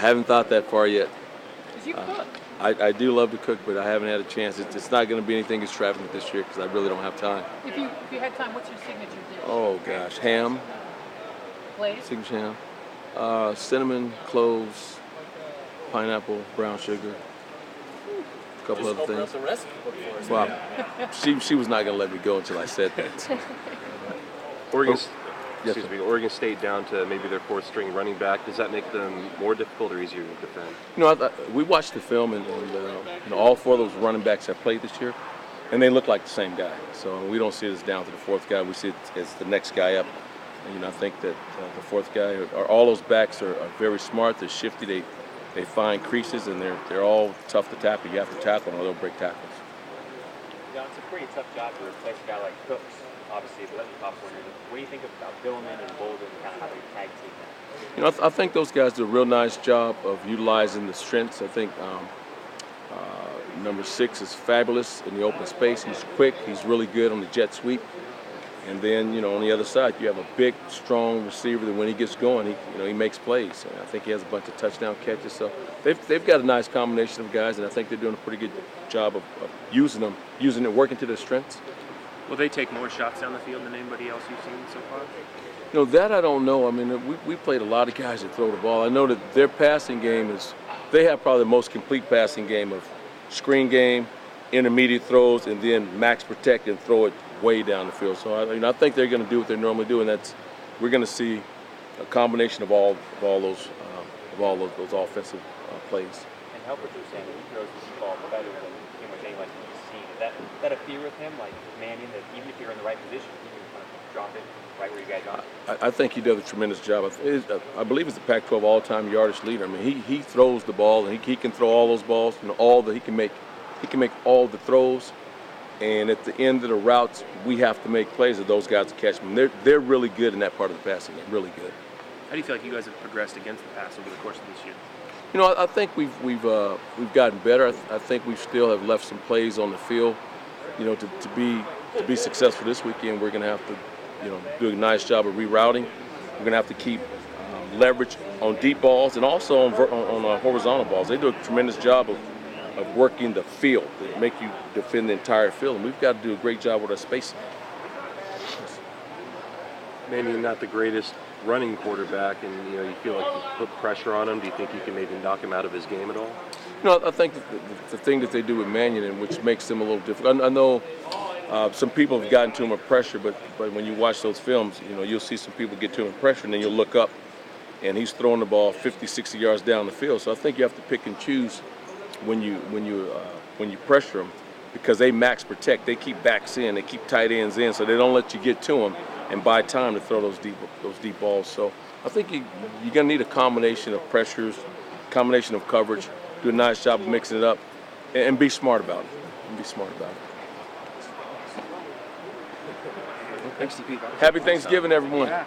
haven't thought that far yet. Because you cook. I do love to cook, but I haven't had a chance. It's not going to be anything extravagant this year because I really don't have time. If you had time, what's your signature dish? Oh gosh, ham, Glaze? signature ham, cinnamon, cloves, pineapple, brown sugar, a couple other things. Just open up the recipe book for us. Well, she was not going to let me go until I said that. Oregon, Yes, excuse me, Oregon State down to maybe their fourth string running back. Does that make them more difficult or easier to defend? You know, we watched the film, and all four of those running backs have played this year, and they look like the same guy. So we don't see it as down to the fourth guy. We see it as the next guy up. And, I think that the fourth guy, all those backs are very smart. They're shifty. They find creases, and they're all tough to tackle. You have to tackle them, or they'll break tackles. Yeah, it's a pretty tough job to replace a guy like Cooks, obviously, but let me pop one in. What do you think about Billman and Bolden and kind of how they tag team that? I think those guys do a real nice job of utilizing the strengths. I think number 6 is fabulous in the open space. He's quick. He's really good on the jet sweep. And then, on the other side, you have a big, strong receiver that when he gets going, he makes plays. And I think he has a bunch of touchdown catches. So they've got a nice combination of guys, and I think they're doing a pretty good job of using it, working to their strengths. Will they take more shots down the field than anybody else you've seen so far? That I don't know. I mean, we played a lot of guys that throw the ball. I know that their passing game they have probably the most complete passing game of screen game, intermediate throws, and then max protect and throw it way down the field. So I think they're going to do what they normally do, and we're going to see a combination of all those offensive plays. And Helper was saying that he throws the ball better than pretty much anyone he's seen. Is that a fear with him, like Mannion, that even if you're in the right position, you can kind of drop it right where you guys are? I think he does a tremendous job. I believe he's the Pac-12 all-time yardage leader. I mean, he throws the ball, and he can throw all those balls. He can make all the throws. And at the end of the routes, we have to make plays that those guys catch them. They're really good in that part of the passing game. Really good. How do you feel like you guys have progressed against the pass over the course of this year? I think we've gotten better. I think we still have left some plays on the field. To be successful this weekend, we're going to have to do a nice job of rerouting. We're going to have to keep leverage on deep balls and also on horizontal balls. They do a tremendous job of working the field that make you defend the entire field, and we've got to do a great job with our spacing. Mannion not the greatest running quarterback, and you feel like you put pressure on him. Do you think you can maybe knock him out of his game at all? I think the thing that they do with Mannion, and which makes him a little difficult. I know some people have gotten to him with pressure, but when you watch those films, you'll see some people get to him with pressure, and then you'll look up, and he's throwing the ball 50, 60 yards down the field. So I think you have to pick and choose when you pressure them, because they max protect. They keep backs in, they keep tight ends in, so they don't let you get to them and buy time to throw those deep balls. So I think you're going to need a combination of pressures, combination of coverage, do a nice job of mixing it up, and be smart about it. Thanks, TP. Happy Thanksgiving, everyone. Yeah.